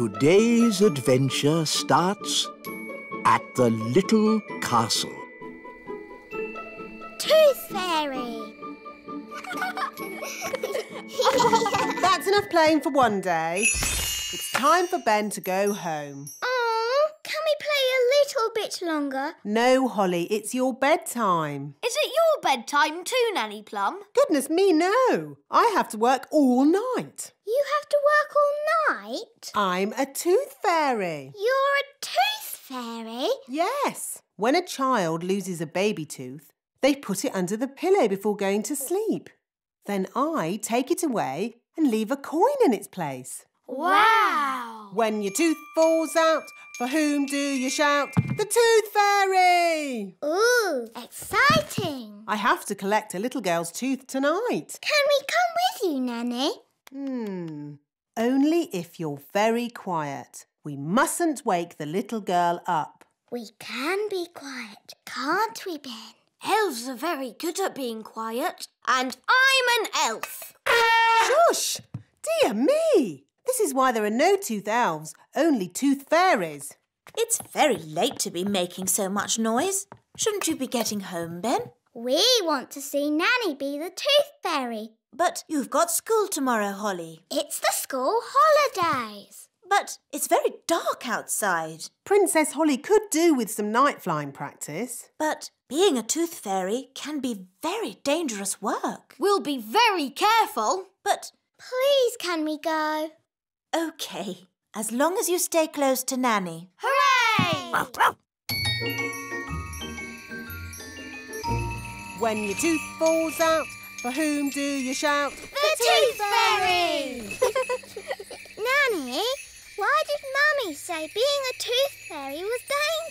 Today's adventure starts at the little castle. Tooth Fairy! That's enough playing for one day. It's time for Ben to go home. Oh, can we play a little bit longer? No, Holly, it's your bedtime. Is it your bedtime too, Nanny Plum? Goodness me, no. I have to work all night. You have to work all night? I'm a tooth fairy. You're a tooth fairy? Yes. When a child loses a baby tooth, they put it under the pillow before going to sleep. Then I take it away and leave a coin in its place. Wow! When your tooth falls out, for whom do you shout? The Tooth Fairy! Ooh, exciting! I have to collect a little girl's tooth tonight. Can we come with you, Nanny? Only if you're very quiet. We mustn't wake the little girl up. We can be quiet, can't we, Ben? Elves are very good at being quiet. And I'm an elf. Shush! Dear me! This is why there are no tooth elves, only tooth fairies. It's very late to be making so much noise. Shouldn't you be getting home, Ben? We want to see Nanny be the Tooth Fairy. But you've got school tomorrow, Holly. It's the school holidays. But it's very dark outside. Princess Holly could do with some night flying practice. But being a tooth fairy can be very dangerous work. We'll be very careful. But Please, can we go? OK, as long as you stay close to Nanny. Hooray! When your tooth falls out, for whom do you shout? The Tooth Fairy! Nanny, why did Mummy say being a tooth fairy was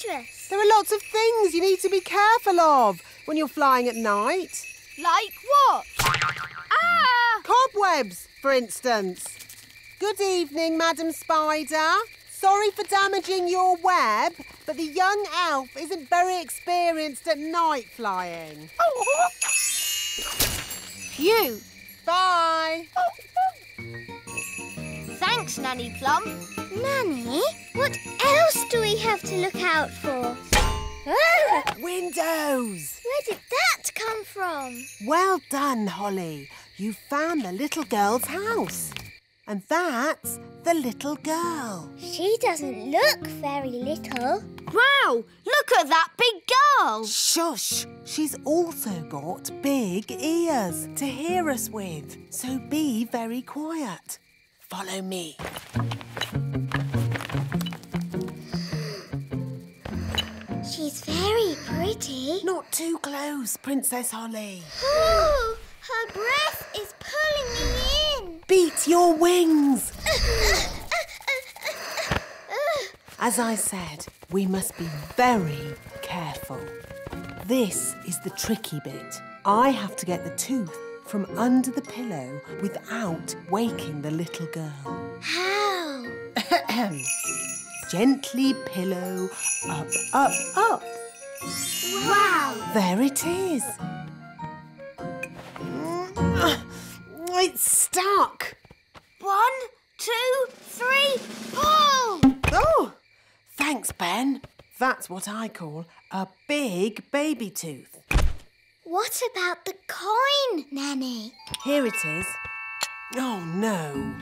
dangerous? There are lots of things you need to be careful of when you're flying at night. Like what? Ah! Cobwebs, for instance. Good evening, Madam Spider. Sorry for damaging your web, but the young elf isn't very experienced at night flying. Phew! Bye. Thanks, Nanny Plum. Nanny, what else do we have to look out for? Ah! Windows. Where did that come from? Well done, Holly. You found the little girl's house. And that's the little girl. She doesn't look very little. Wow! Look at that big girl! Shush! She's also got big ears to hear us with. So be very quiet. Follow me. She's very pretty. Not too close, Princess Holly. Oh, her breath is pulling me in. Beat your wings. As I said, we must be very careful. This is the tricky bit. I have to get the tooth from under the pillow without waking the little girl. How? Gently pillow up, up, up. Wow! There it is. It's stuck. 1, 2, 3, pull! Oh, thanks, Ben. That's what I call a big baby tooth. What about the coin, Nanny? Here it is. Oh, no.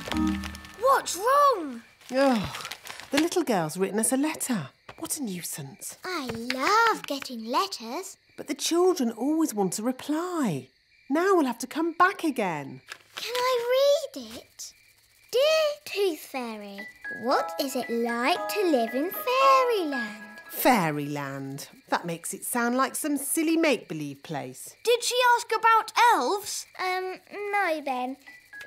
What's wrong? Oh, the little girl's written us a letter. What a nuisance. I love getting letters. But the children always want a reply. Now we'll have to come back again. Can I read it? Dear Tooth Fairy, what is it like to live in fairyland? Fairyland. That makes it sound like some silly make-believe place. Did she ask about elves? No, Ben.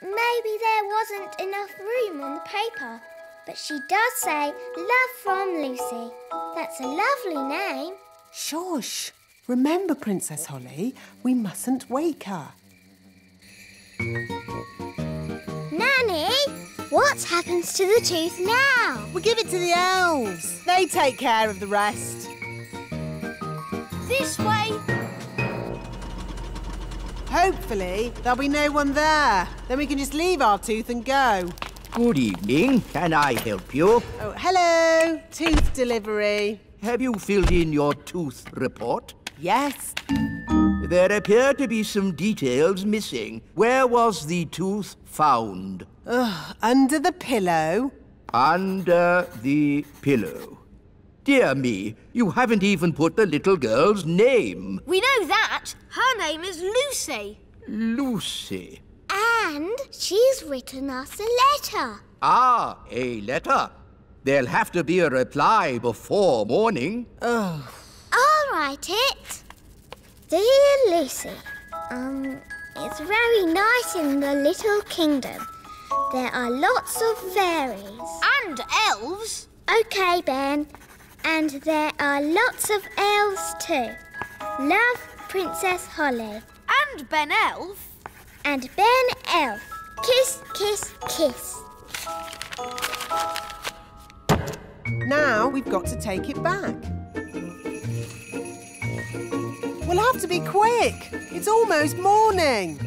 Maybe there wasn't enough room on the paper. But she does say, love from Lucy. That's a lovely name. Shush. Remember, Princess Holly, we mustn't wake her. Nanny, what happens to the tooth now? We give it to the elves. They take care of the rest. This way. Hopefully, there'll be no one there. Then we can just leave our tooth and go. Good evening. Can I help you? Oh, hello. Tooth delivery. Have you filled in your tooth report? Yes. There appear to be some details missing. Where was the tooth found? Under the pillow. Under the pillow. Dear me, you haven't even put the little girl's name. We know that. Her name is Lucy. Lucy. And she's written us a letter. Ah, a letter. There'll have to be a reply before morning. I'll write it. Dear Lucy, it's very nice in the little kingdom. There are lots of fairies. And elves. OK, Ben. And there are lots of elves too. Love, Princess Holly. And Ben Elf. And Ben Elf. Kiss, kiss, kiss. Now we've got to take it back. We'll have to be quick. It's almost morning.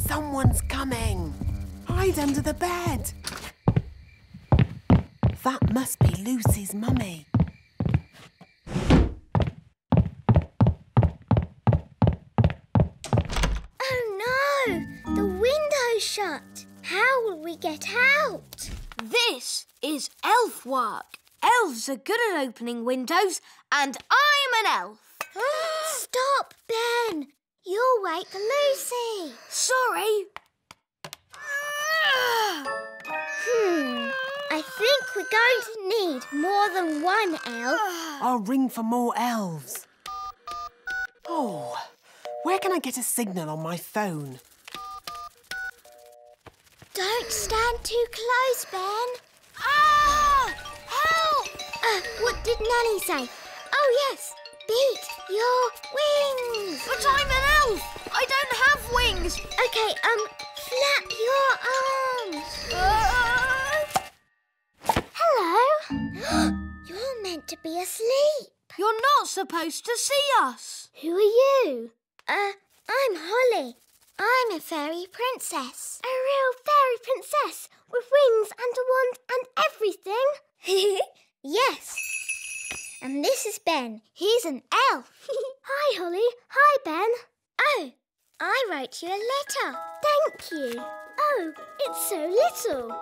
Someone's coming. Hide under the bed. That must be Lucy's mummy. Oh no! The window's shut. How will we get out? This is elf work. Elves are good at opening windows, and I'm an elf. Stop, Ben. You'll wake Lucy. Sorry. I think we're going to need more than one elf. I'll ring for more elves. Oh, where can I get a signal on my phone? Don't stand too close, Ben. Ah! Help! What did Nanny say? Oh, yes. Beat your wings. But I'm an elf. I don't have wings. OK, flap your arms. Hello. You're meant to be asleep. You're not supposed to see us. Who are you? I'm Holly. I'm a fairy princess. A real fairy princess with wings and a wand and everything? Yes. And this is Ben. He's an elf. Hi, Holly. Hi, Ben. Oh, I wrote you a letter. Thank you. Oh, it's so little.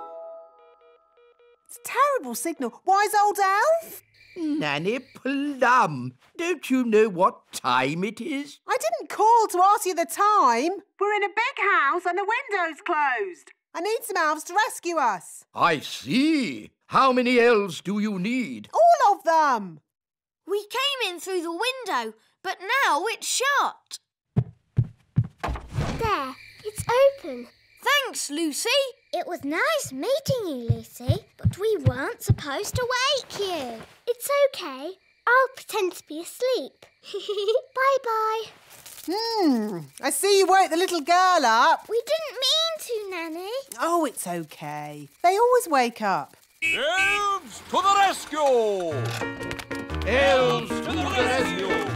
It's a terrible signal. Wise old elf? Nanny Plum, don't you know what time it is? I didn't call to ask you the time. We're in a big house and the window's closed. I need some elves to rescue us. I see. How many elves do you need? All of them. We came in through the window, but now it's shut. There, it's open. Thanks, Lucy. It was nice meeting you, Lucy, but we weren't supposed to wake you. It's OK. I'll pretend to be asleep. Bye-bye. I see you woke the little girl up. We didn't mean to, Nanny. Oh, it's OK. They always wake up. Elves to the rescue! Elves to the rescue!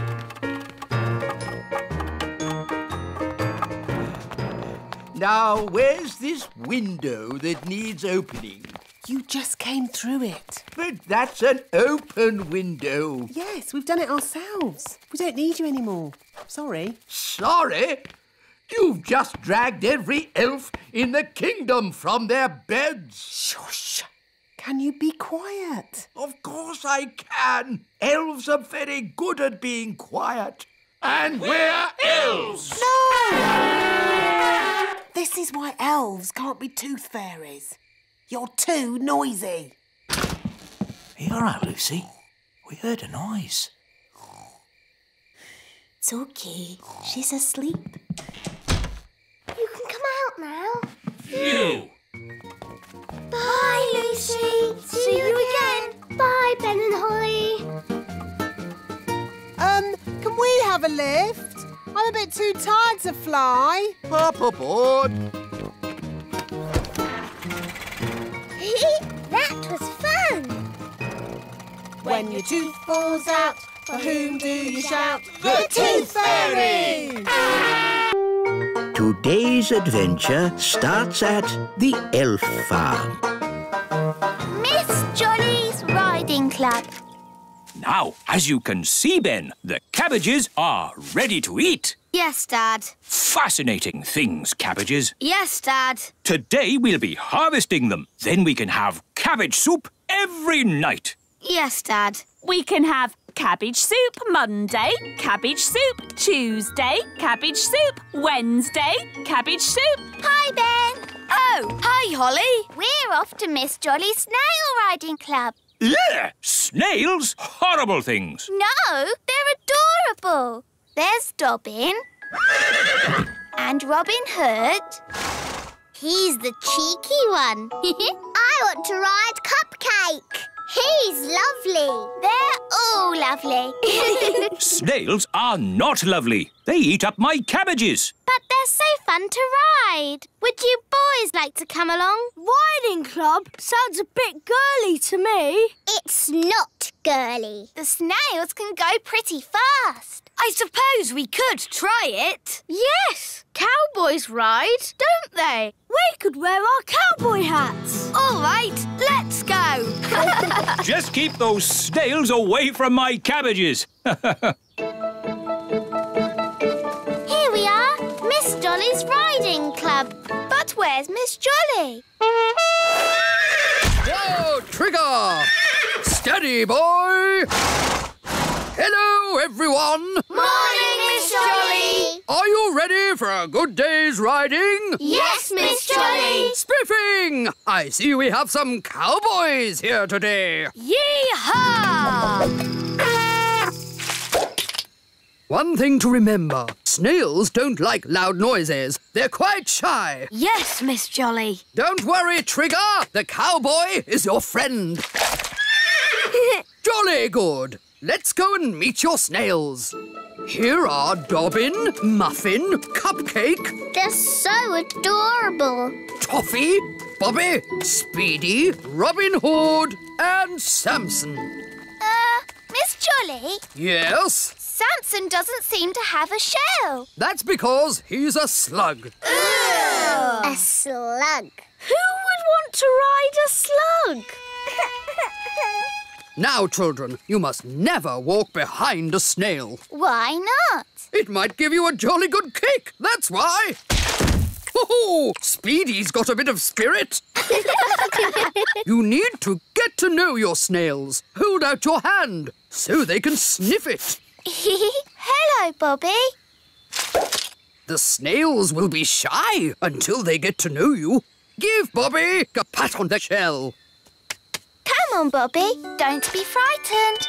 Now, where's this window that needs opening? You just came through it. But that's an open window. Yes, we've done it ourselves. We don't need you anymore. Sorry. Sorry? You've just dragged every elf in the kingdom from their beds. Shush. Can you be quiet? Of course I can. Elves are very good at being quiet. And we're elves! No! This is why elves can't be tooth fairies. You're too noisy. Are you all right, Lucy? We heard a noise. It's okay. She's asleep. You can come out now. You! Bye, Lucy. See you again. Bye, Ben and Holly. Can we have a lift? I'm a bit too tired to fly. Up aboard. That was fun. When your tooth falls out, For whom do you shout? The Tooth Fairy! Today's adventure starts at the Elf Farm. Miss Jolly's Riding Club. Now, as you can see, Ben, the cabbages are ready to eat. Yes, Dad. Fascinating things, cabbages. Yes, Dad. Today we'll be harvesting them. Then we can have cabbage soup every night. Yes, Dad. We can have cabbage soup Monday, cabbage soup Tuesday, cabbage soup Wednesday, cabbage soup... Hi, Ben. Oh, hi, Holly. We're off to Miss Jolly's Snail Riding Club. Yeah, snails? Horrible things. No, they're adorable. There's Dobbin. And Robin Hood. He's the cheeky one. I want to ride Cupcake. He's lovely. They're all lovely. Snails are not lovely. They eat up my cabbages. But they're so fun to ride. Would you boys like to come along? Riding club sounds a bit girly to me. It's not girly. The snails can go pretty fast. I suppose we could try it. Yes, cowboys ride, don't they? We could wear our cowboy hats. All right, let's go. Just keep those snails away from my cabbages. Here we are, Miss Jolly's Riding Club. But where's Miss Jolly? Whoa, Trigger! Steady, boy! Hello, everyone! Morning, Miss Jolly! Are you ready for a good day's riding? Yes, Miss Jolly! Spiffing! I see we have some cowboys here today. Yee-haw! One thing to remember, snails don't like loud noises. They're quite shy. Yes, Miss Jolly. Don't worry, Trigger. The cowboy is your friend. Jolly good. Let's go and meet your snails. Here are Dobbin, Muffin, Cupcake, They're so adorable. Toffee, Bobby, Speedy, Robin Hood, and Samson. Miss Jolly, Yes? Samson doesn't seem to have a shell. That's because he's a slug. A slug. Who would want to ride a slug? Now, children, you must never walk behind a snail. Why not? It might give you a jolly good kick, that's why. Oh, Speedy's got a bit of spirit. You need to get to know your snails. Hold out your hand so they can sniff it. Hello, Bobby. The snails will be shy until they get to know you. Give Bobby a pat on the shell. Come on, Bobby. Don't be frightened.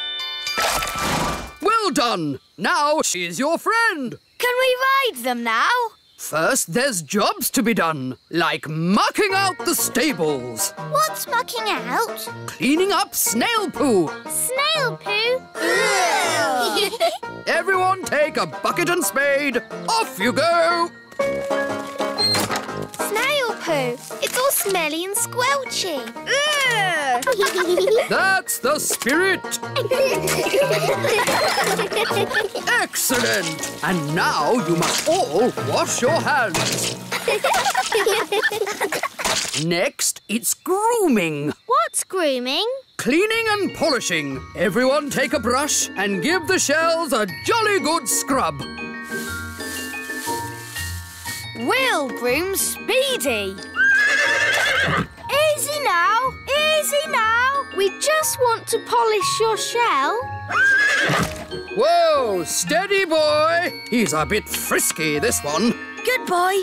Well done. Now she's your friend. Can we ride them now? First, there's jobs to be done, like mucking out the stables, What's mucking out? cleaning up snail poo. Snail poo? Everyone take a bucket and spade. Off you go. Snail poo. It's all smelly and squelchy. That's the spirit. Excellent. And now you must all wash your hands. Next, it's grooming. What's grooming? Cleaning and polishing. Everyone take a brush and give the shells a jolly good scrub. We'll groom Speedy. Easy now, easy now. We just want to polish your shell. Whoa, steady boy. He's a bit frisky, this one. Good boy.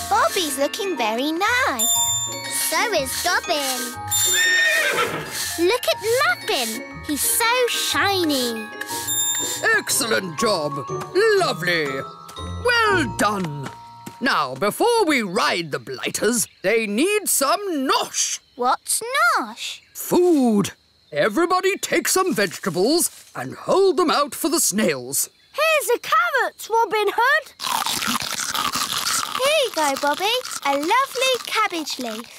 Bobby's looking very nice. So is Dobbin. Look at Muffin. He's so shiny. Excellent job. Lovely. Well done. Now, before we ride the blighters, they need some nosh. What's nosh? Food. Everybody take some vegetables and hold them out for the snails. Here's a carrot, Robin Hood. Here you go, Bobby. A lovely cabbage leaf.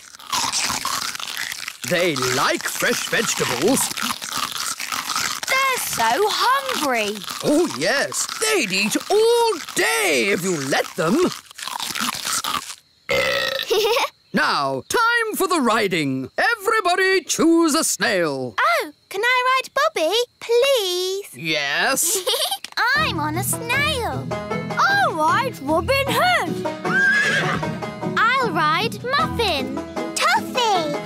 They like fresh vegetables. so hungry. Oh, yes. They'd eat all day if you let them. Now, time for the riding. Everybody choose a snail. Oh, can I ride Bobby, please? Yes. I'm on a snail. I'll ride Robin Hood. I'll ride Muffin. Toffee.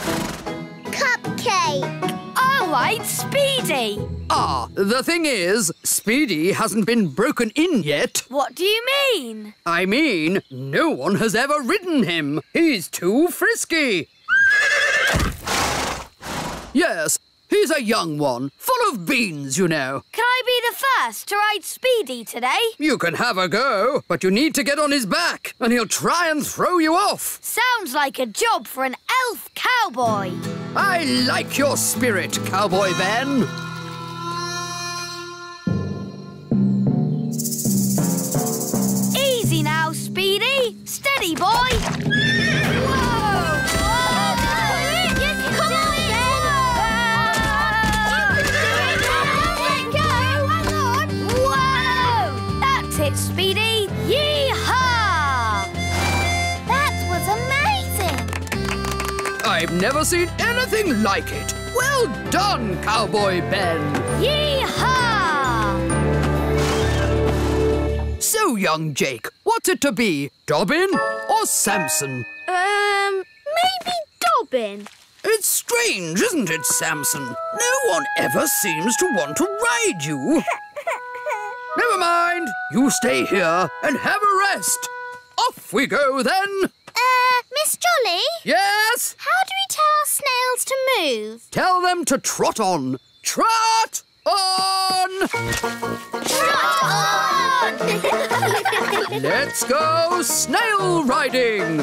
Cupcake. I'll ride Speedy. Ah, the thing is, Speedy hasn't been broken in yet. What do you mean? I mean, no one has ever ridden him. He's too frisky. Yes, he's a young one, full of beans, you know. Can I be the first to ride Speedy today? You can have a go, but you need to get on his back, and he'll try and throw you off. Sounds like a job for an elf cowboy. I like your spirit, Cowboy Ben. Easy now, Speedy. Steady, boy. Whoa! Come on, Ben! Whoa! That's it, Speedy. Yee-haw! That was amazing! I've never seen anything like it. Well done, Cowboy Ben. Yee-haw! So, young Jake, what's it to be? Dobbin or Samson? Maybe Dobbin. It's strange, isn't it, Samson? No one ever seems to want to ride you. Never mind. You stay here and have a rest. Off we go, then. Miss Jolly? Yes? How do we tell our snails to move? Tell them to trot on. Trot on! Trot on! Let's go snail riding.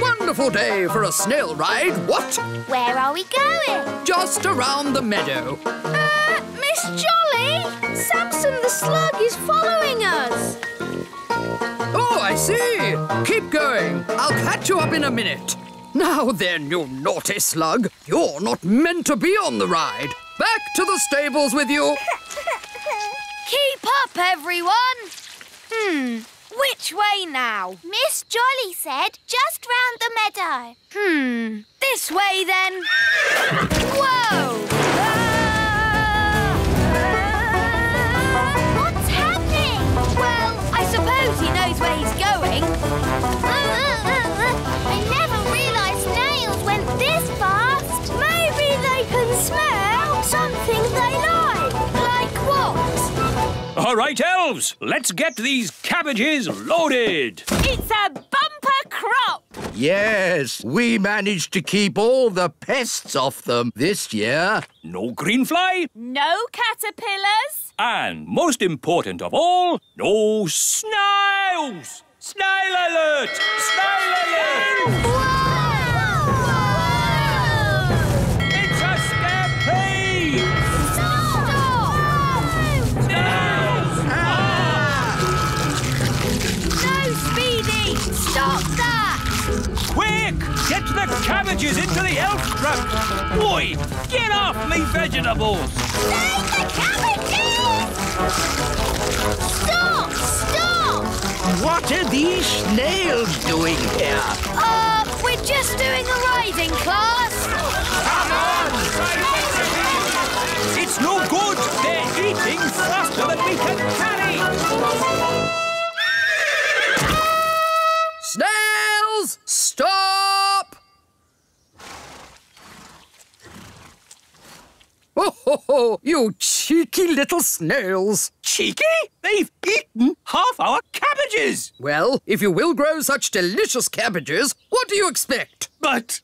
Wonderful day for a snail ride, what? Where are we going? Just around the meadow. Miss Jolly! Samson the slug is following us. Oh, I see. Keep going. I'll catch you up in a minute. Now then, you naughty slug. You're not meant to be on the ride. Back to the stables with you. Keep up, everyone. Which way now? Miss Jolly said just round the meadow. This way then. Whoa! What's happening? Well, I suppose he knows where he's going. I never realised snails went this fast. Maybe they can smell something they like. Like what? All right, elves, let's get these cabbages loaded. It's a bumper crop. Yes, we managed to keep all the pests off them this year. No greenfly, No caterpillars. and most important of all, no snails. Snail alert! Snail alert! It's a stampede! Snails! No, Speedy! Stop that! Quick! Get the cabbages into the elf truck! Boy, get off me vegetables! Save the cabbages! Stop! Stop! What are these snails doing here? We're just doing a riding class. Come on! It's no good! They're eating faster than we can carry! Snails, stop! Oh, you cheeky little snails. Cheeky? They've eaten half our cabbages! Well, if you will grow such delicious cabbages, what do you expect? But...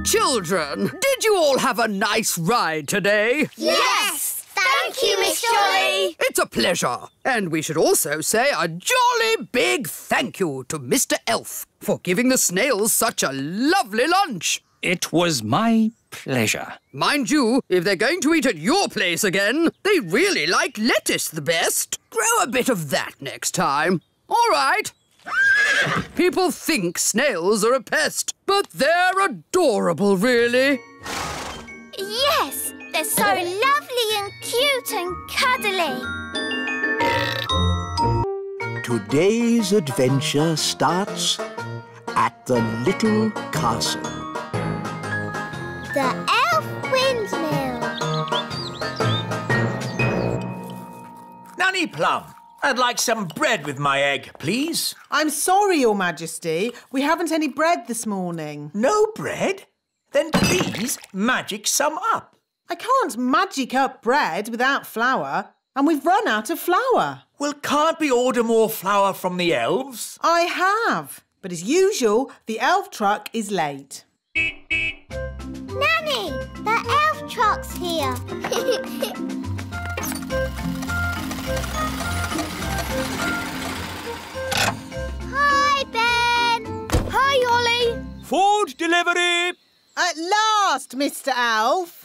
Children, did you all have a nice ride today? Yes! Thank you, Miss Jolly! It's a pleasure. And we should also say a jolly big thank you to Mr. Elf for giving the snails such a lovely lunch. It was my pleasure. Mind you, if they're going to eat at your place again, they really like lettuce the best. Grow a bit of that next time. All right. People think snails are a pest, but they're adorable, really. Yes, They're so lovely and cute and cuddly. Today's adventure starts at the little castle. The Elf Windmill. Nanny Plum, I'd like some bread with my egg, please. I'm sorry, Your Majesty. We haven't any bread this morning. No bread? Then please magic some up. I can't magic up bread without flour, and we've run out of flour. Well, can't we order more flour from the elves? I have, but as usual, the elf truck is late. Nanny, the elf truck's here. Hi, Ben. Hi, Ollie. Food delivery! At last, Mr. Elf.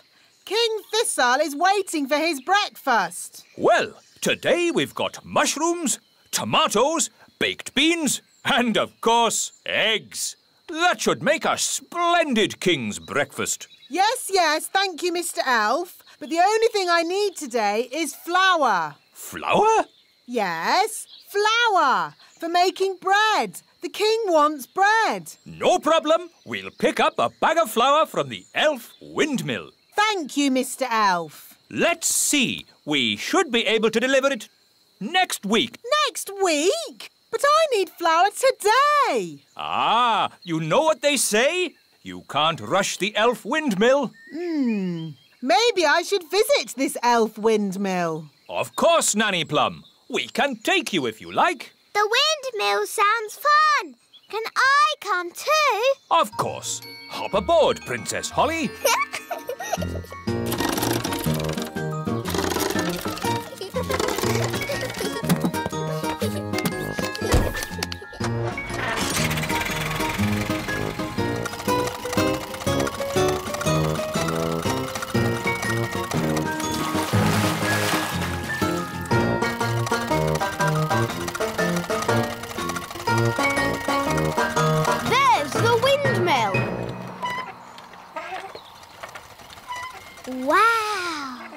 King Thistle is waiting for his breakfast. Well, today we've got mushrooms, tomatoes, baked beans, and, of course, eggs. That should make a splendid king's breakfast. Yes, thank you, Mr. Elf. But the only thing I need today is flour. Flour? Yes, flour for making bread. The king wants bread. No problem. We'll pick up a bag of flour from the Elf Windmill. Thank you, Mr. Elf. Let's see. We should be able to deliver it next week. Next week? But I need flour today. Ah, you know what they say? You can't rush the Elf Windmill. Maybe I should visit this Elf Windmill. Of course, Nanny Plum. We can take you if you like. The windmill sounds fun. Can I come too? Of course. Hop aboard, Princess Holly. There's the windmill. Wow.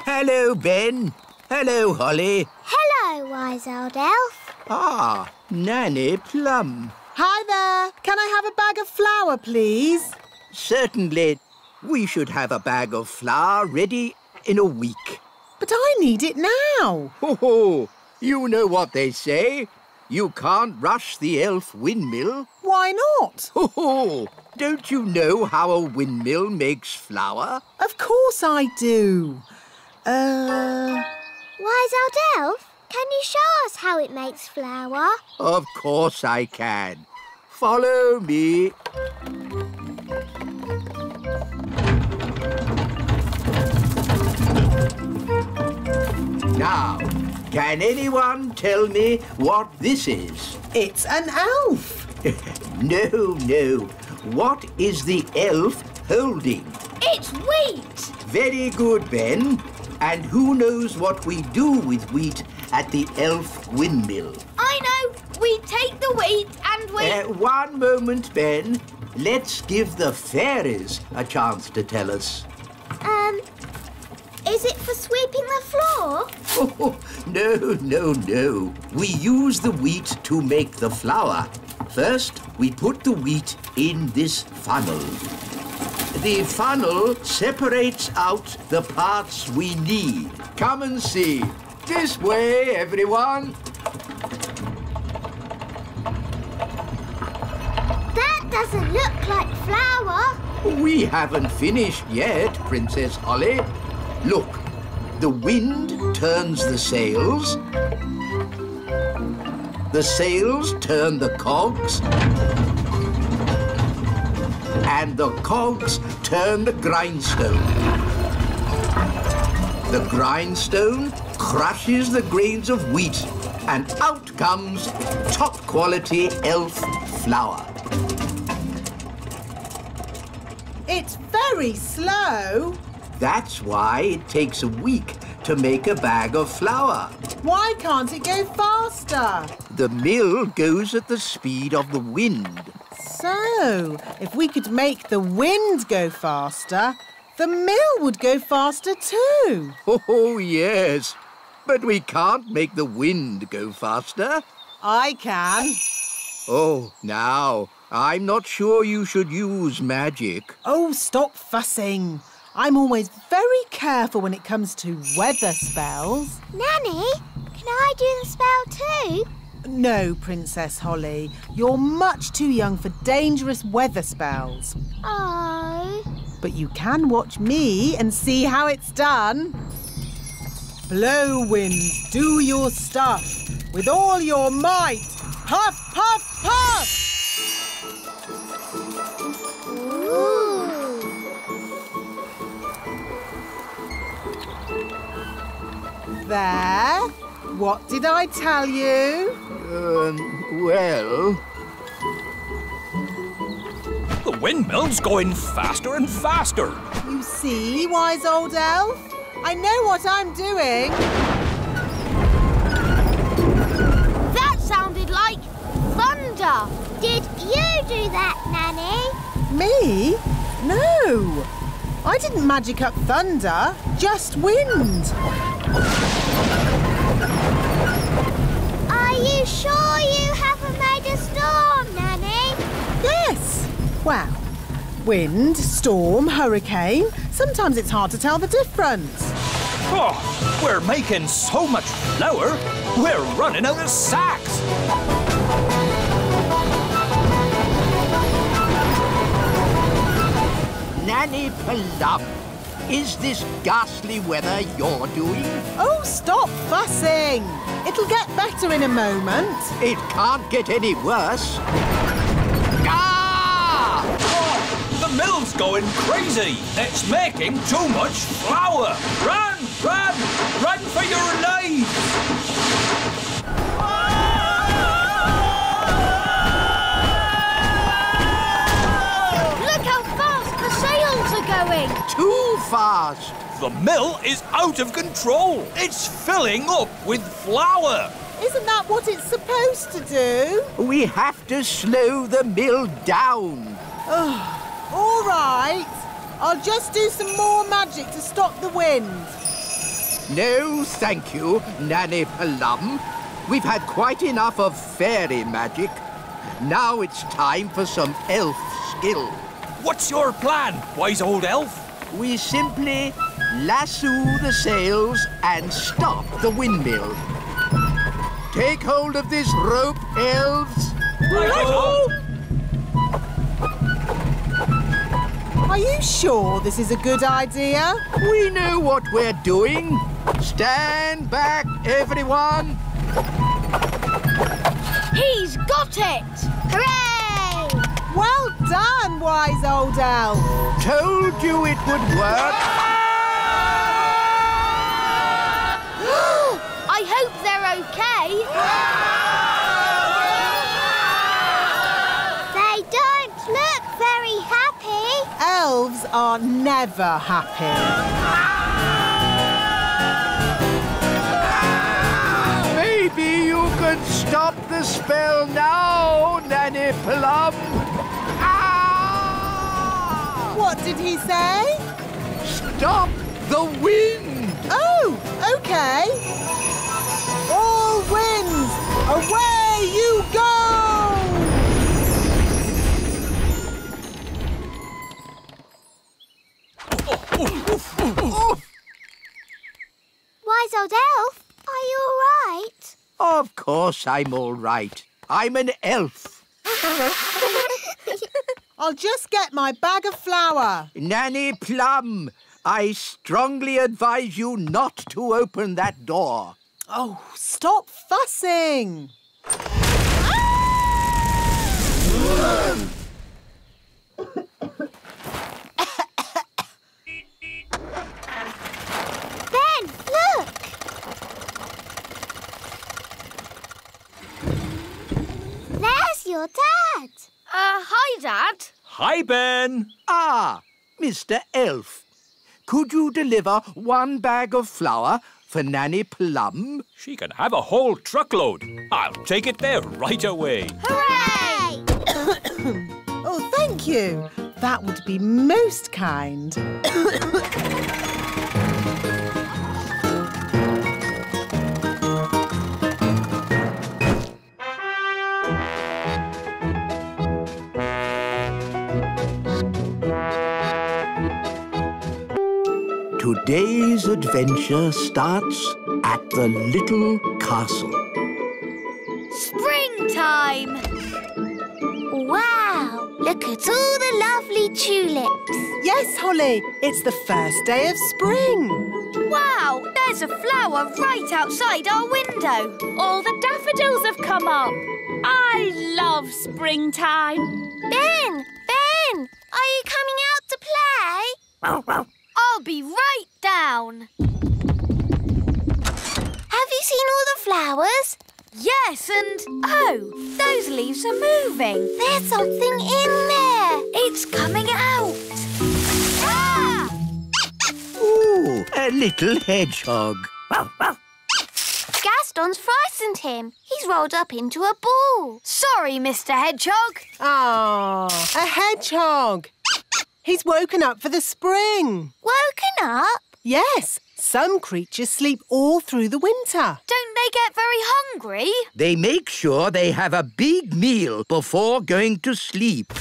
Hello, Ben. Hello, Holly. Hello, wise old elf. Ah, Nanny Plum. Hi there. Can I have a bag of flour, please? Certainly. We should have a bag of flour ready in a week. But I need it now. Ho ho! You know what they say. You can't rush the Elf Windmill. Why not? Ho ho! Don't you know how a windmill makes flour? Of course I do. Wise old elf, can you show us how it makes flour? Of course I can. Follow me. Now, can anyone tell me what this is? It's an elf. No. What is the elf holding? It's wheat. Very good, Ben. And who knows what we do with wheat at the Elf Windmill? I know. We take the wheat and we... One moment, Ben. Let's give the fairies a chance to tell us. Is it for sweeping the floor? Oh, no. We use the wheat to make the flour. First, we put the wheat in this funnel. The funnel separates out the parts we need. Come and see. This way, everyone. That doesn't look like flour. We haven't finished yet, Princess Holly. Look, the wind turns the sails. The sails turn the cogs. And the cogs turn the grindstone. The grindstone crushes the grains of wheat, and out comes top-quality elf flour. It's very slow. That's why it takes a week to make a bag of flour. Why can't it go faster? The mill goes at the speed of the wind. So, if we could make the wind go faster, The mill would go faster too. Oh, yes. But we can't make the wind go faster. I can. Oh, now, I'm not sure you should use magic. Oh, stop fussing. I'm always very careful when it comes to weather spells. Nanny, can I do the spell too? No, Princess Holly. You're much too young for dangerous weather spells. Oh. But you can watch me and see how it's done. Blow, winds, do your stuff. With all your might. Puff, puff, puff! Ooh. There. What did I tell you? Well... The windmill's going faster and faster. You see, wise old elf? I know what I'm doing. That sounded like thunder. Did you do that, Nanny? Me? No. I didn't magic up thunder, just wind. Are you sure you haven't made a storm, Nanny? Yes. Well, wind, storm, hurricane. Sometimes it's hard to tell the difference. Oh, we're making so much flour, we're running out of sacks. Nanny Plum, is this ghastly weather you're doing? Oh, stop fussing. It'll get better in a moment. It can't get any worse. Ah! Oh, the mill's going crazy. It's making too much flour. Run, run, run for your lives. Look how fast the sails are going. Too fast. The mill is out of control. It's filling up with flour. Isn't that what it's supposed to do? We have to slow the mill down. All right. I'll just do some more magic to stop the wind. No, thank you, Nanny Plum. We've had quite enough of fairy magic. Now it's time for some elf skill. What's your plan, wise old elf? We simply lasso the sails and stop the windmill. Take hold of this rope, elves. Right-o. Are you sure this is a good idea? We know what we're doing. Stand back, everyone. He's got it! Hooray! Well done, wise old elf. Told you it would work. I hope they're okay. They don't look very happy. Elves are never happy. Maybe you could stop the spell now, Nanny Plum. Ah! What did he say? Stop the wind. Oh, okay. All winds, away you go! Wise old elf, are you all right? Of course I'm all right. I'm an elf. I'll just get my bag of flour. Nanny Plum, I strongly advise you not to open that door. Oh, stop fussing. Ben, look! There's your dad. Hi, Dad. Hi, Ben. Ah, Mr. Elf. Could you deliver one bag of flour for Nanny Plum? She can have a whole truckload. I'll take it there right away. Hooray! Oh, thank you. That would be most kind. Today's adventure starts at the little castle. Springtime! Wow! Look at all the lovely tulips. Yes, Holly, it's the first day of spring. Wow, there's a flower right outside our window. All the daffodils have come up. I love springtime. Ben! Ben! Are you coming out to play? I'll be right down. Have you seen all the flowers? Yes, and oh, those leaves are moving. There's something in there. It's coming out. Ah! Ooh, a little hedgehog. Gaston's frightened him. He's rolled up into a ball. Sorry, Mr. Hedgehog. Ah, a hedgehog. He's woken up for the spring. Woken up? Yes, some creatures sleep all through the winter. Don't they get very hungry? They make sure they have a big meal before going to sleep.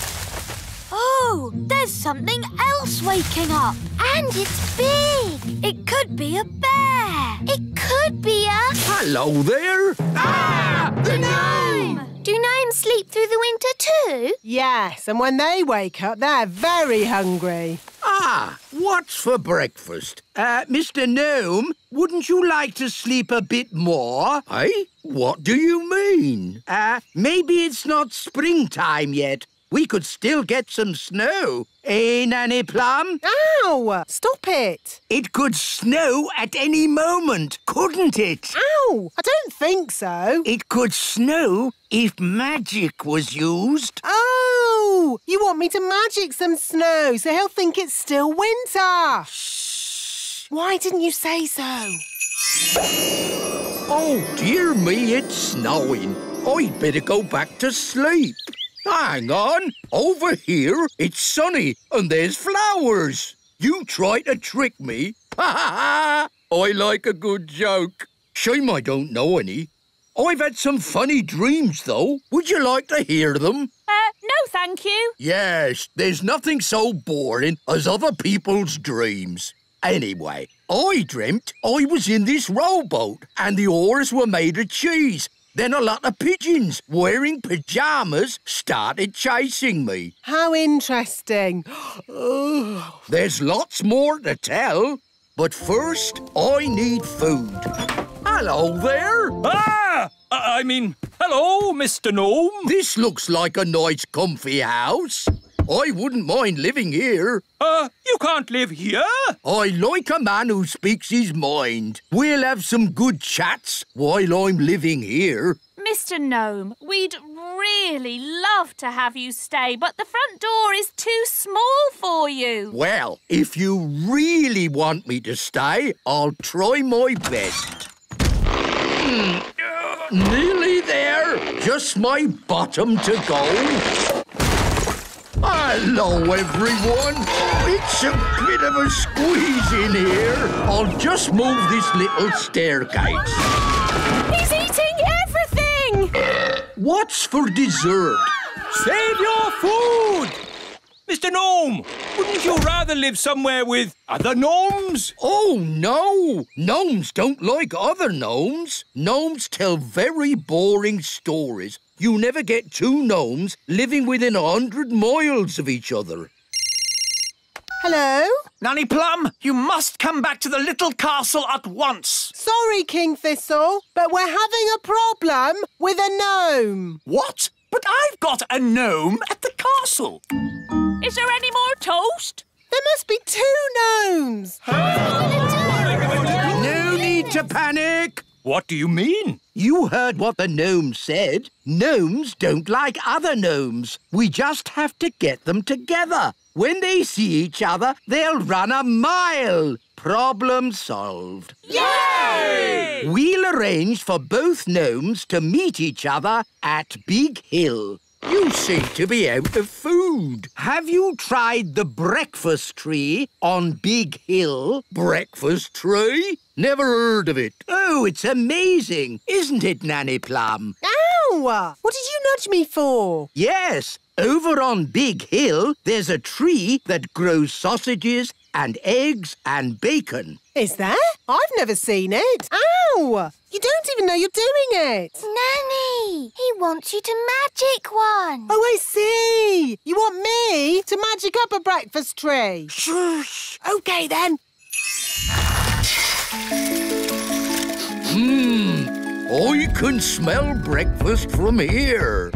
Oh, there's something else waking up. And it's big. It could be a bear. It could be a... Hello there. Ah! The gnome! Do gnomes sleep through the winter too? Yes, and when they wake up, they're very hungry. Ah, what's for breakfast? Mr. Gnome, wouldn't you like to sleep a bit more? Eh? What do you mean? Maybe it's not springtime yet. We could still get some snow. Eh, Nanny Plum? Ow! Stop it. It could snow at any moment, couldn't it? Ow! I don't think so. It could snow if magic was used. Oh! You want me to magic some snow so he'll think it's still winter. Shh! Why didn't you say so? Oh, dear me, it's snowing. I'd better go back to sleep. Hang on. Over here, it's sunny and there's flowers. You try to trick me? Ha ha ha! I like a good joke. Shame I don't know any. I've had some funny dreams, though. Would you like to hear them? No, thank you. Yes, there's nothing so boring as other people's dreams. Anyway, I dreamt I was in this rowboat and the oars were made of cheese. Then a lot of pigeons wearing pyjamas started chasing me. How interesting. There's lots more to tell, but first I need food. Hello there. Hello, Mr. Gnome. This looks like a nice comfy house. I wouldn't mind living here. You can't live here. I like a man who speaks his mind. We'll have some good chats while I'm living here. Mr. Gnome, we'd really love to have you stay, but the front door is too small for you. Well, if you really want me to stay, I'll try my best. Nearly there. Just my bottom to go. Hello, everyone. It's a bit of a squeeze in here. I'll just move this little staircase. He's eating everything! What's for dessert? Save your food! Mr. Gnome, wouldn't you rather live somewhere with other gnomes? Oh, no. Gnomes don't like other gnomes. Gnomes tell very boring stories. You never get two gnomes living within 100 miles of each other. Hello? Nanny Plum, you must come back to the little castle at once. Sorry, King Thistle, but we're having a problem with a gnome. What? But I've got a gnome at the castle. Is there any more toast? There must be two gnomes. No need to panic. What do you mean? You heard what the gnome said. Gnomes don't like other gnomes. We just have to get them together. When they see each other, they'll run a mile. Problem solved. Yay! We'll arrange for both gnomes to meet each other at Big Hill. You seem to be out of food. Have you tried the breakfast tree on Big Hill? Breakfast tree? Never heard of it. Oh, it's amazing, isn't it, Nanny Plum? Ow! What did you nudge me for? Yes, over on Big Hill, there's a tree that grows sausages and eggs and bacon. Is there? I've never seen it. Ow! You don't even know you're doing it. Nanny, he wants you to magic one. Oh, I see. You want me to magic up a breakfast tree? Shush. OK, then. I can smell breakfast from here.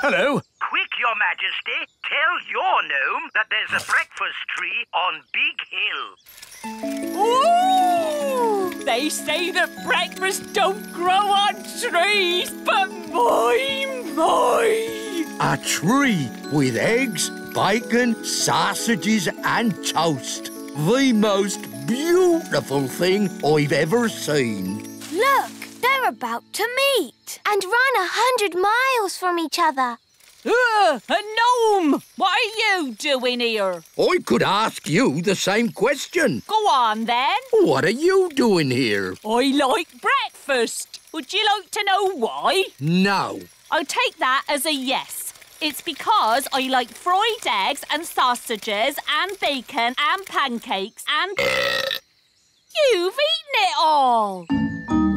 Hello. Quick, Your Majesty. Tell your gnome that there's a breakfast tree on Big Hill. Ooh! They say that breakfast don't grow on trees, but my. A tree with eggs, bacon, sausages and toast. The most beautiful thing I've ever seen. Look, they're about to meet and run 100 miles from each other. A gnome! What are you doing here? I could ask you the same question. Go on, then. What are you doing here? I like breakfast. Would you like to know why? No. I'll take that as a yes. It's because I like fried eggs and sausages and bacon and pancakes and... You've eaten it all!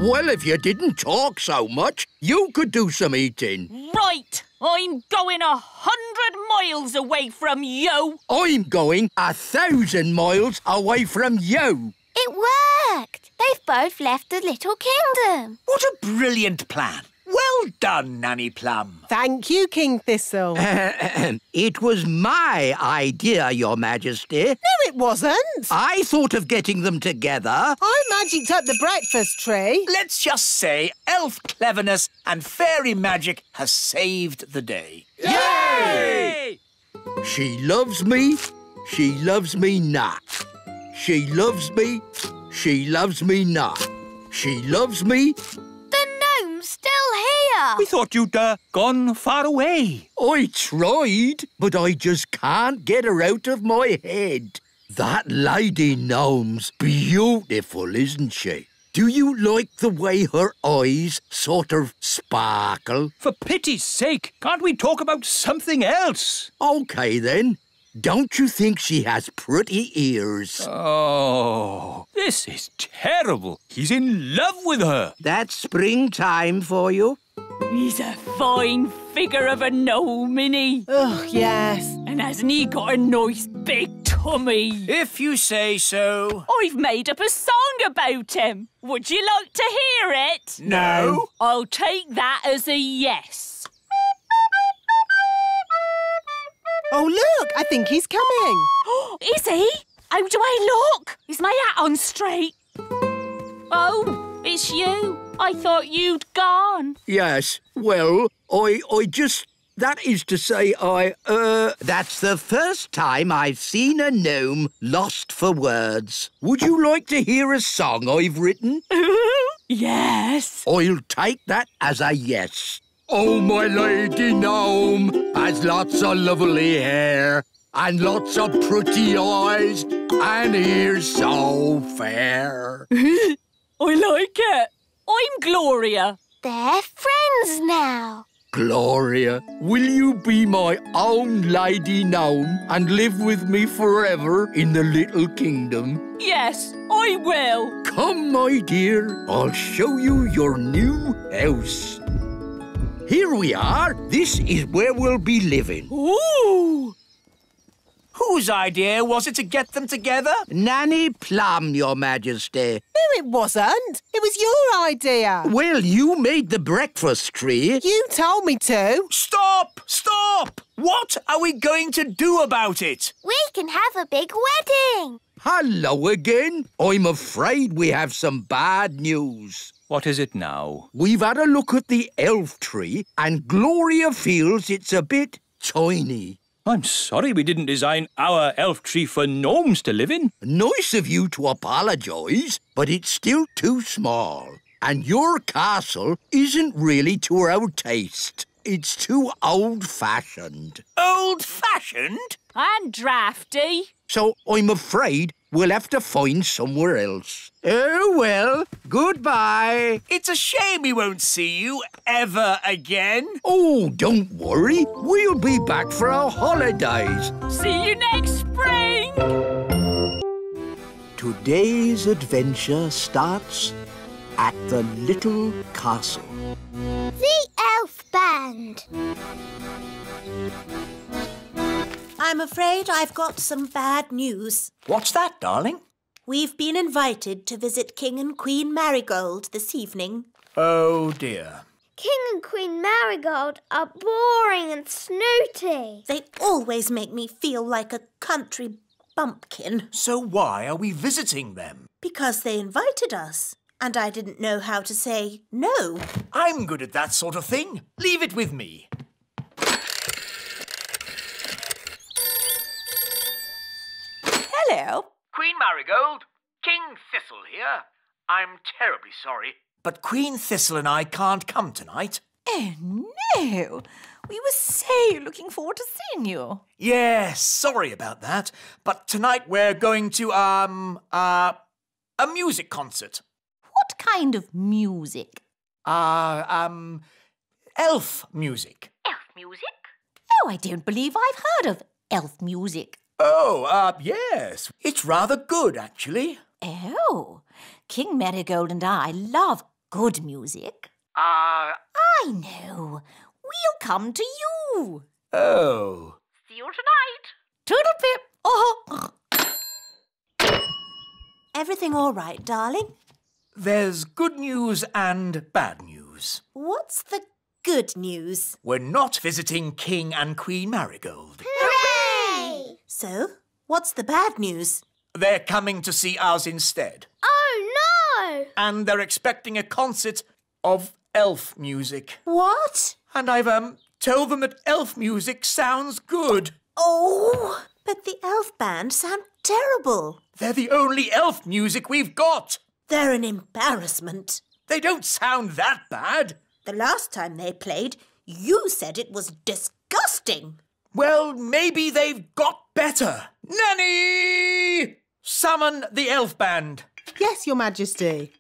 Well, if you didn't talk so much, you could do some eating. Right! I'm going 100 miles away from you! I'm going 1,000 miles away from you. It worked. They've both left the little kingdom. What a brilliant plan. Well done, Nanny Plum. Thank you, King Thistle. It was my idea, Your Majesty. No, it wasn't. I thought of getting them together. I magicked up the breakfast tree. Let's just say elf cleverness and fairy magic has saved the day. Yay! She loves me. She loves me not. She loves me. She loves me not. She loves me. The gnome's still here. We thought you'd gone far away. I tried, but I just can't get her out of my head. That lady gnome's beautiful, isn't she? Do you like the way her eyes sort of sparkle? For pity's sake, can't we talk about something else? OK, then. Don't you think she has pretty ears? Oh, this is terrible. He's in love with her. That's springtime for you. He's a fine figure of a gnome, isn't he? Oh, yes. And hasn't he got a nice big tummy? If you say so. I've made up a song about him. Would you like to hear it? No. I'll take that as a yes. Oh, look, I think he's coming. Is he? How do I look? Is my hat on straight? Oh, it's you. I thought you'd gone. Yes, well, I just... That is to say, that's the first time I've seen a gnome lost for words. Would you like to hear a song I've written? Yes. I'll take that as a yes. Oh, my lady gnome has lots of lovely hair and lots of pretty eyes and ears so fair. I like it. I'm Gloria. They're friends now. Gloria, will you be my own lady gnome and live with me forever in the little kingdom? Yes, I will. Come, my dear, I'll show you your new house. Here we are. This is where we'll be living. Ooh! Whose idea was it to get them together? Nanny Plum, Your Majesty. No, it wasn't. It was your idea. Well, you made the breakfast tree. You told me to. Stop! Stop! What are we going to do about it? We can have a big wedding. Hello again. I'm afraid we have some bad news. What is it now? We've had a look at the elf tree and Gloria feels it's a bit tiny. I'm sorry we didn't design our elf tree for gnomes to live in. Nice of you to apologise, but it's still too small. And your castle isn't really to our taste. It's too old-fashioned. Old-fashioned? And drafty. So I'm afraid we'll have to find somewhere else. Oh, well, goodbye. It's a shame we won't see you ever again. Oh, don't worry. We'll be back for our holidays. See you next spring. Today's adventure starts at the little castle. The Elf Band. I'm afraid I've got some bad news. What's that, darling? We've been invited to visit King and Queen Marigold this evening. Oh, dear. King and Queen Marigold are boring and snooty. They always make me feel like a country bumpkin. So why are we visiting them? Because they invited us, and I didn't know how to say no. I'm good at that sort of thing. Leave it with me. Hello. Queen Marigold, King Thistle here. I'm terribly sorry. But Queen Thistle and I can't come tonight. Oh, no. We were so looking forward to seeing you. Yes, sorry about that. But tonight we're going to, a music concert. What kind of music? Elf music. Elf music? Oh, I don't believe I've heard of elf music. Oh, yes. It's rather good, actually. Oh, King Marigold and I love good music. I know. We'll come to you. Oh. See you tonight. Toodle-pip. Oh. Everything all right, darling? There's good news and bad news. What's the good news? We're not visiting King and Queen Marigold. Hooray! So, what's the bad news? They're coming to see us instead. Oh, no! And they're expecting a concert of elf music. What? And I've, told them that elf music sounds good. Oh, but the elf band sound terrible. They're the only elf music we've got. They're an embarrassment. They don't sound that bad. The last time they played, you said it was disgusting. Well, maybe they've got better. Nanny! Summon the elf band. Yes, Your Majesty.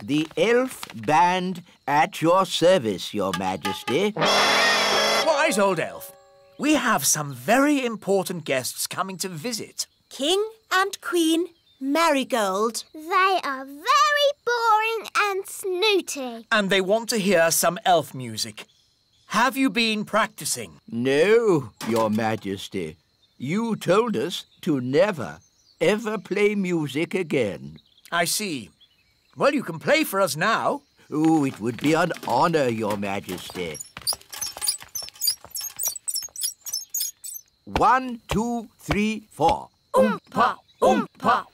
The elf band at your service, Your Majesty. Wise old elf. We have some very important guests coming to visit. King and Queen Marigold. They are very boring and snooty. And they want to hear some elf music. Have you been practicing? No, Your Majesty. You told us to never, ever play music again. I see. Well, you can play for us now. Oh, it would be an honour, Your Majesty. 1, 2, 3, 4. Oompa, oompa,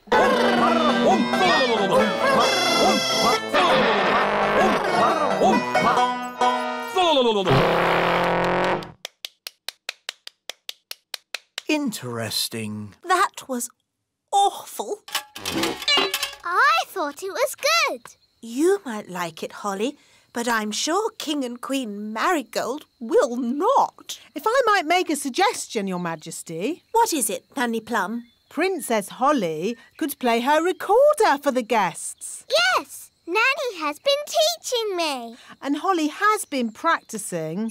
Interesting. That was awful. I thought it was good. You might like it, Holly, but I'm sure King and Queen Marigold will not. If I might make a suggestion, Your Majesty. What is it, Nanny Plum? Princess Holly could play her recorder for the guests. Yes, Nanny has been teaching me. And Holly has been practising.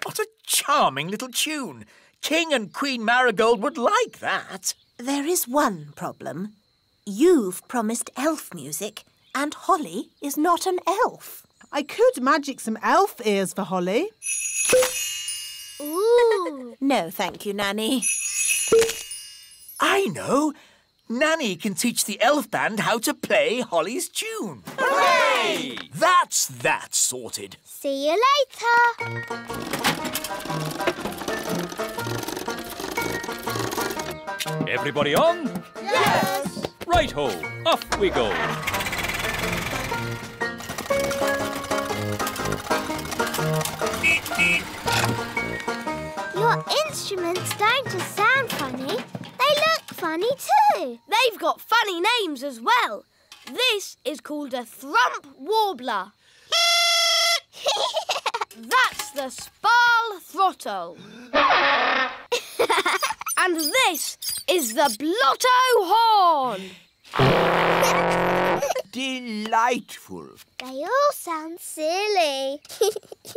What a charming little tune. King and Queen Marigold would like that. There is one problem. You've promised elf music, and Holly is not an elf. I could magic some elf ears for Holly. Ooh. No, thank you, Nanny. I know. Nanny can teach the elf band how to play Holly's tune. Hooray! That's that sorted. See you later. Everybody on? Yes! Right-ho, off we go. Your instruments don't just sound funny, they look funny too. They've got funny names as well. This is called a thrump warbler. That's the spal throttle. And this is the blotto horn. Delightful. They all sound silly.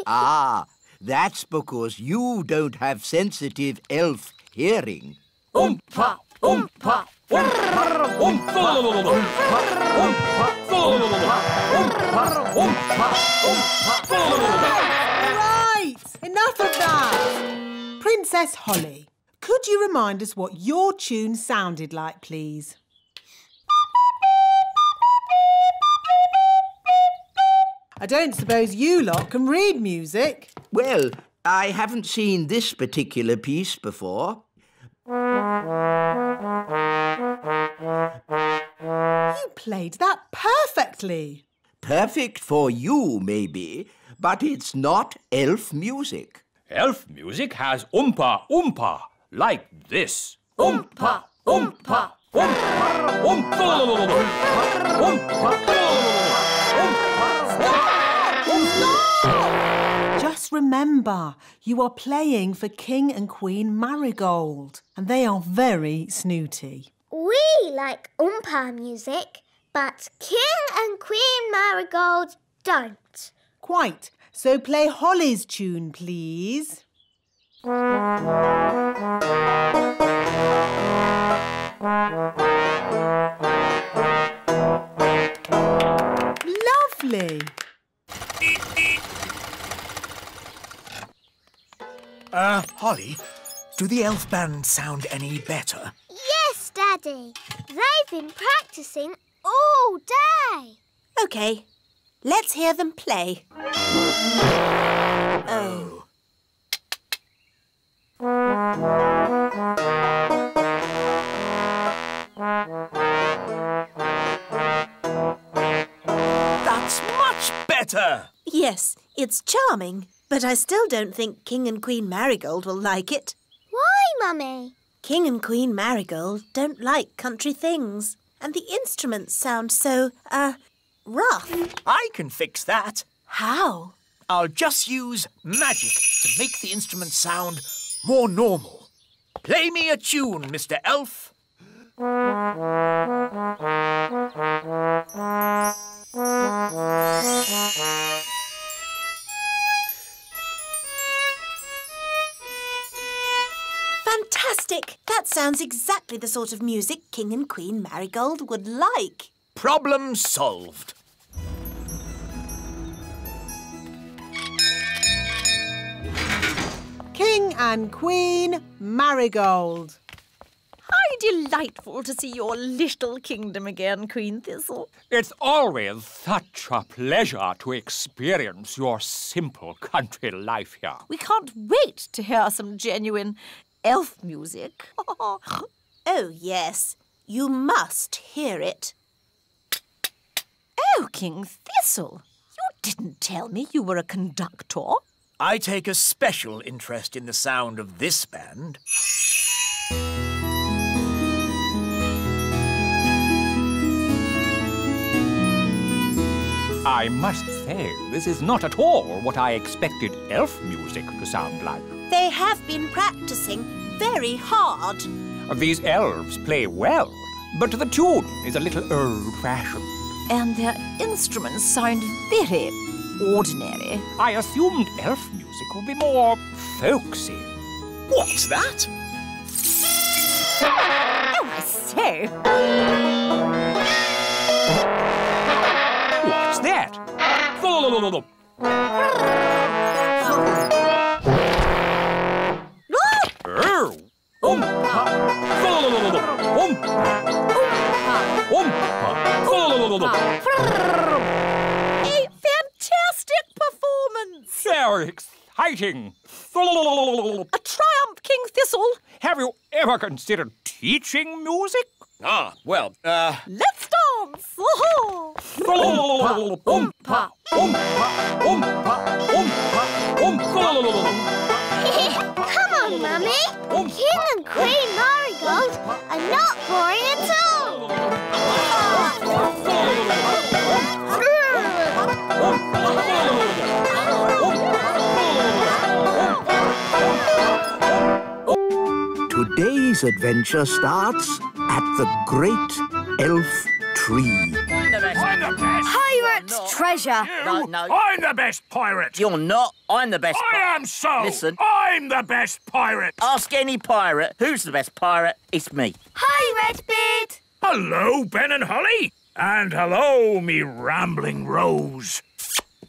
Ah, that's because you don't have sensitive elf hearing. Oompa, oompa, oompa, oompa, Right, enough of that. Princess Holly, could you remind us what your tune sounded like, please? I don't suppose you lot can read music. Well, I haven't seen this particular piece before. You played that perfectly. Perfect for you, maybe, but it's not elf music. Elf music has oompa, oompa, like this. Oompa, oompa, oompa, oompa, Just remember, you are playing for King and Queen Marigold, and they are very snooty. We like Oompa music, but King and Queen Marigold don't. Quite. So play Holly's tune, please. Lovely. Holly, do the elf band sound any better? Yes, Daddy. They've been practicing all day. OK, let's hear them play. Oh. That's much better! Yes, it's charming, but I still don't think King and Queen Marigold will like it. Why, Mummy? King and Queen Marigold don't like country things, and the instruments sound so, rough. I can fix that. How? I'll just use magic to make the instrument sound more normal. Play me a tune, Mr. Elf. Fantastic! That sounds exactly the sort of music King and Queen Marigold would like. Problem solved. King and Queen Marigold. How delightful to see your little kingdom again, Queen Thistle. It's always such a pleasure to experience your simple country life here. We can't wait to hear some genuine elf music. Oh, yes. You must hear it. Oh, King Thistle, you didn't tell me you were a conductor. I take a special interest in the sound of this band. I must say, this is not at all what I expected elf music to sound like. They have been practicing very hard. These elves play well, but the tune is a little old-fashioned. And their instruments sound very ordinary. I assumed elf music would be more folksy. What's that? Oh, I say. What's that? A fantastic performance! Very fighting. A triumph, King Thistle. Have you ever considered teaching music? Well, Let's dance. Oh. Oompa, oompa, oompa, oompa, Come on, Mummy. King and Queen Marigold are not boring at all. Today's adventure starts at the Great Elf Tree. I'm the best. I'm the best. Pirate's treasure. No. I'm the best pirate. You're not. I'm the best. I am so. Listen. I'm the best pirate. Ask any pirate who's the best pirate. It's me. Hi, Redbeard. Hello, Ben and Holly. And hello, me rambling Rose.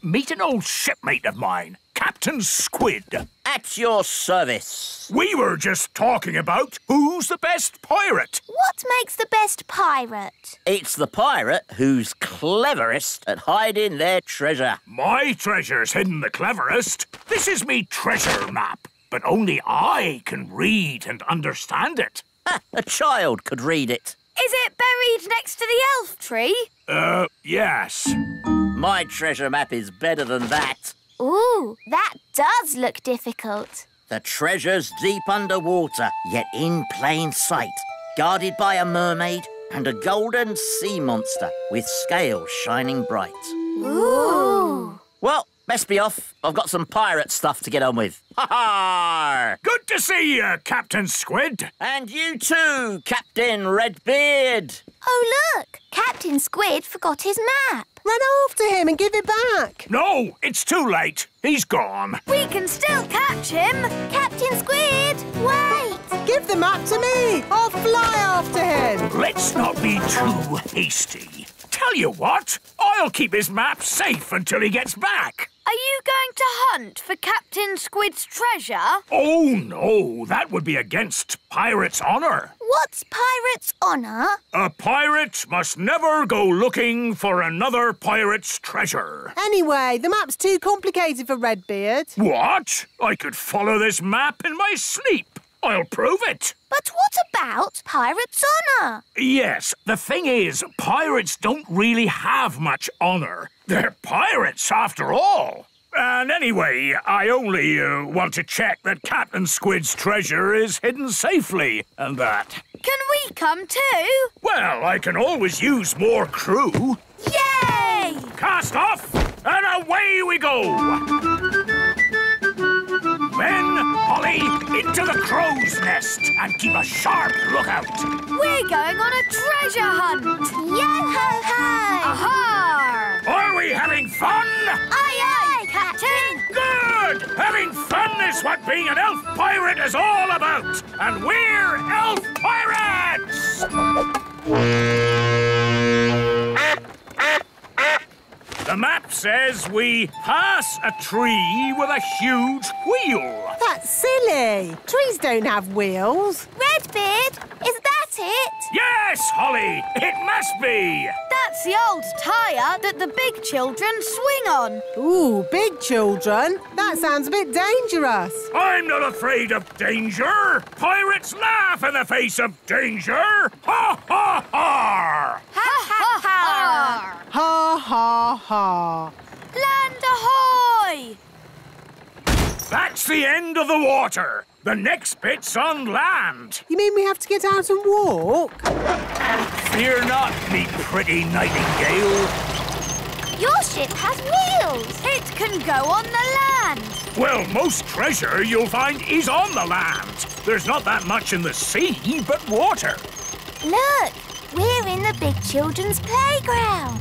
Meet an old shipmate of mine, Captain Squid. At your service. We were just talking about who's the best pirate. What makes the best pirate? It's the pirate who's cleverest at hiding their treasure. My treasure's hidden the cleverest. This is me treasure map, but only I can read and understand it. A child could read it. Is it buried next to the elf tree? Yes. My treasure map is better than that. Ooh, that does look difficult. The treasure's deep underwater, yet in plain sight, guarded by a mermaid and a golden sea monster with scales shining bright. Ooh. Well, best be off. I've got some pirate stuff to get on with. Ha-ha! Good to see you, Captain Squid. And you too, Captain Redbeard. Oh, look! Captain Squid forgot his map. Run after him and give it back. No, it's too late. He's gone. We can still catch him. Captain Squid, wait! Give the map to me. I'll fly after him. Let's not be too hasty. Tell you what, I'll keep his map safe until he gets back. Are you going to hunt for Captain Squid's treasure? Oh, no, that would be against pirate's honour. What's pirate's honour? A pirate must never go looking for another pirate's treasure. Anyway, the map's too complicated for Redbeard. What? I could follow this map in my sleep. I'll prove it. But what about pirate's honour? Yes, the thing is, pirates don't really have much honour. They're pirates, after all. And anyway, I only want to check that Captain Squid's treasure is hidden safely, and that. Can we come too? Well, I can always use more crew. Yay! Cast off, and away we go! Ben, Holly, into the crow's nest and keep a sharp lookout. We're going on a treasure hunt. Yo-ho-ho! Aha! Are we having fun? Aye, aye, Captain. Good! Having fun is what being an elf pirate is all about. And we're elf pirates! The map says we pass a tree with a huge wheel. That's silly. Trees don't have wheels. Redbeard, is that it? Yes, Holly, it must be. That's the old tyre that the big children swing on. Ooh, big children. That sounds a bit dangerous. I'm not afraid of danger. Pirates laugh in the face of danger. Ha, ha, ha! Ha, ha, ha! Ha, ha, ha. Land ahoy! That's the end of the water. The next bit's on land. You mean we have to get out and walk? Fear not, me pretty nightingale. Your ship has wheels. It can go on the land. Well, most treasure you'll find is on the land. There's not that much in the sea but water. Look, we're in the big children's playground.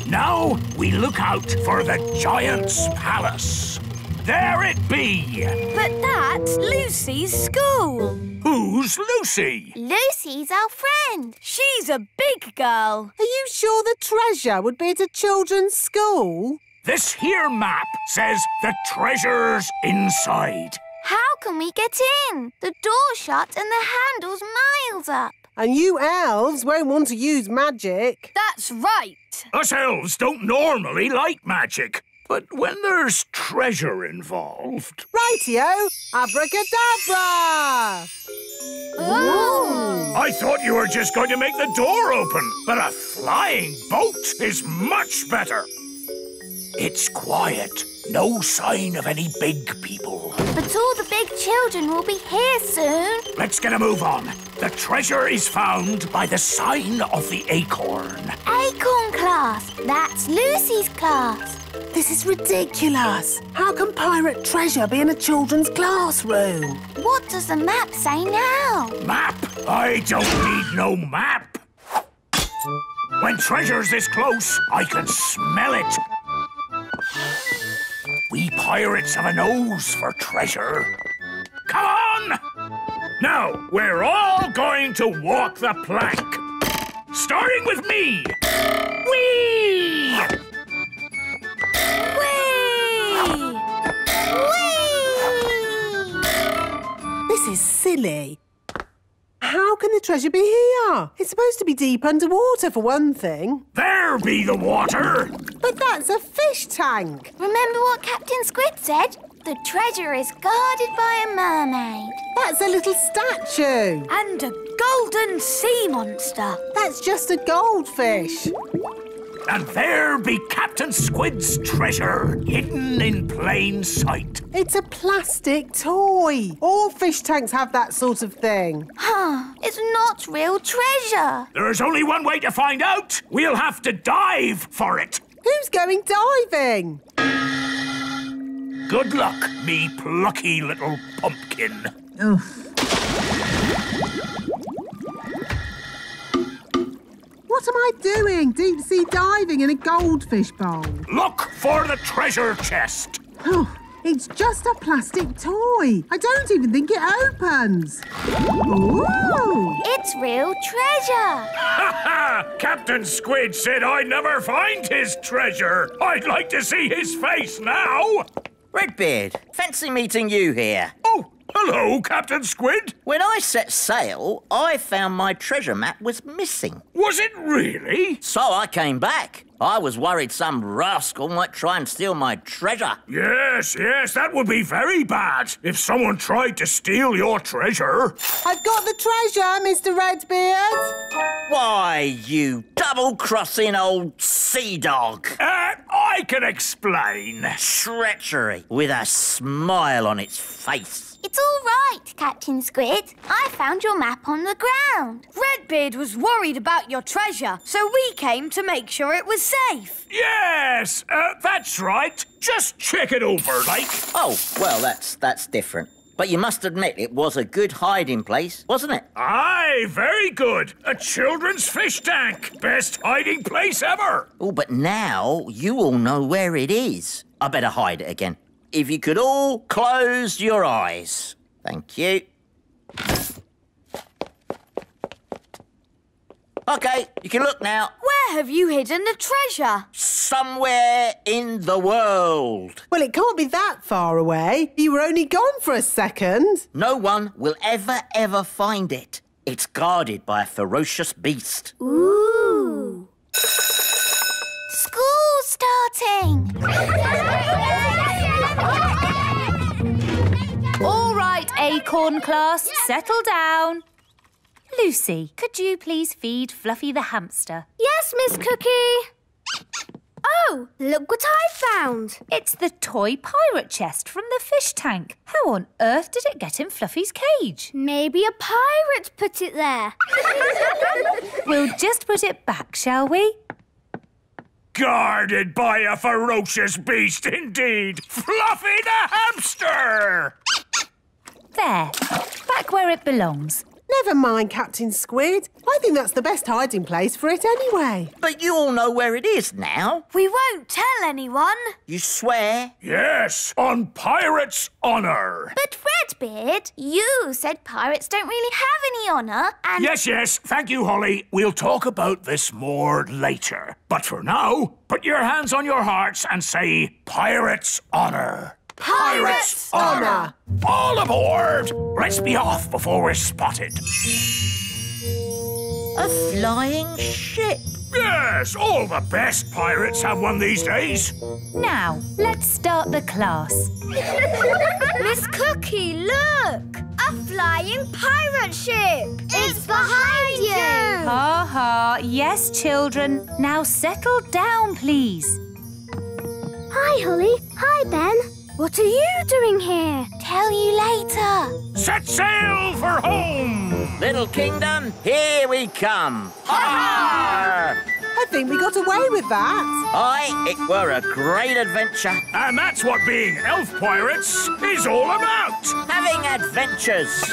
Now we look out for the giant's palace. There it be. But that's Lucy's school. Who's Lucy? Lucy's our friend. She's a big girl. Are you sure the treasure would be at a children's school? This here map says the treasure's inside. How can we get in? The door's shut and the handle's miles up. And you elves won't want to use magic. That's right. Us elves don't normally like magic. But when there's treasure involved... Rightio! Abracadabra! Ooh. I thought you were just going to make the door open, but a flying boat is much better. It's quiet. No sign of any big people. But all the big children will be here soon. Let's get a move on. The treasure is found by the sign of the acorn. Acorn class. That's Lucy's class. This is ridiculous. How can pirate treasure be in a children's classroom? What does the map say now? Map? I don't need no map. When treasure's this close, I can smell it. We pirates have a nose for treasure. Come on! Now, we're all going to walk the plank. Starting with me. Whee! Whee! Whee! This is silly. How can the treasure be here? It's supposed to be deep underwater, for one thing. There be the water! But that's a fish tank. Remember what Captain Squid said? The treasure is guarded by a mermaid. That's a little statue. And a golden sea monster. That's just a goldfish. And there be Captain Squid's treasure, hidden in plain sight. It's a plastic toy. All fish tanks have that sort of thing. Huh, it's not real treasure. There's only one way to find out. We'll have to dive for it. Who's going diving? Good luck, me plucky little pumpkin. What am I doing? Deep sea diving in a goldfish bowl. Look for the treasure chest. Oh, it's just a plastic toy. I don't even think it opens. Ooh! It's real treasure. Ha ha! Captain Squid said I'd never find his treasure. I'd like to see his face now. Redbeard, fancy meeting you here. Oh, hello, Captain Squid. When I set sail, I found my treasure map was missing. Was it really? So I came back. I was worried some rascal might try and steal my treasure. Yes, that would be very bad if someone tried to steal your treasure. I've got the treasure, Mr. Redbeard. Why, you double-crossing old sea dog. I can explain. Treachery with a smile on its face. It's all right, Captain Squid. I found your map on the ground. Redbeard was worried about your treasure, so we came to make sure it was safe. Yes, that's right. Just check it over, like. Oh, well, that's different. But you must admit it was a good hiding place, wasn't it? Aye, very good. A children's fish tank. Best hiding place ever. Oh, but now you all know where it is. I better hide it again. If you could all close your eyes. Thank you. OK, you can look now. Where have you hidden the treasure? Somewhere in the world. Well, it can't be that far away. You were only gone for a second. No one will ever find it. It's guarded by a ferocious beast. Ooh. School's starting. All right, Acorn class, settle down. Lucy, could you please feed Fluffy the hamster? Yes, Miss Cookie. Oh, look what I found. It's the toy pirate chest from the fish tank. How on earth did it get in Fluffy's cage? Maybe a pirate put it there. We'll just put it back, shall we? Guarded by a ferocious beast indeed. Fluffy the hamster! There, back where it belongs. Never mind, Captain Squid. I think that's the best hiding place for it anyway. But you all know where it is now. We won't tell anyone. You swear? Yes, on pirate's honour. But Redbeard, you said pirates don't really have any honour and... Yes, thank you, Holly. We'll talk about this more later. But for now, put your hands on your hearts and say pirate's honour. Pirate's honour. All aboard! Let's be off before we're spotted. A flying ship. Yes, all the best pirates have one these days. Now, let's start the class. Miss Cookie, look! A flying pirate ship! It's behind you! Ha ha. Yes, children. Now settle down, please. Hi, Holly. Hi, Ben. What are you doing here? Tell you later. Set sail for home! Little kingdom, here we come. Ha! I think we got away with that. Aye, it were a great adventure. And that's what being elf pirates is all about. Having adventures.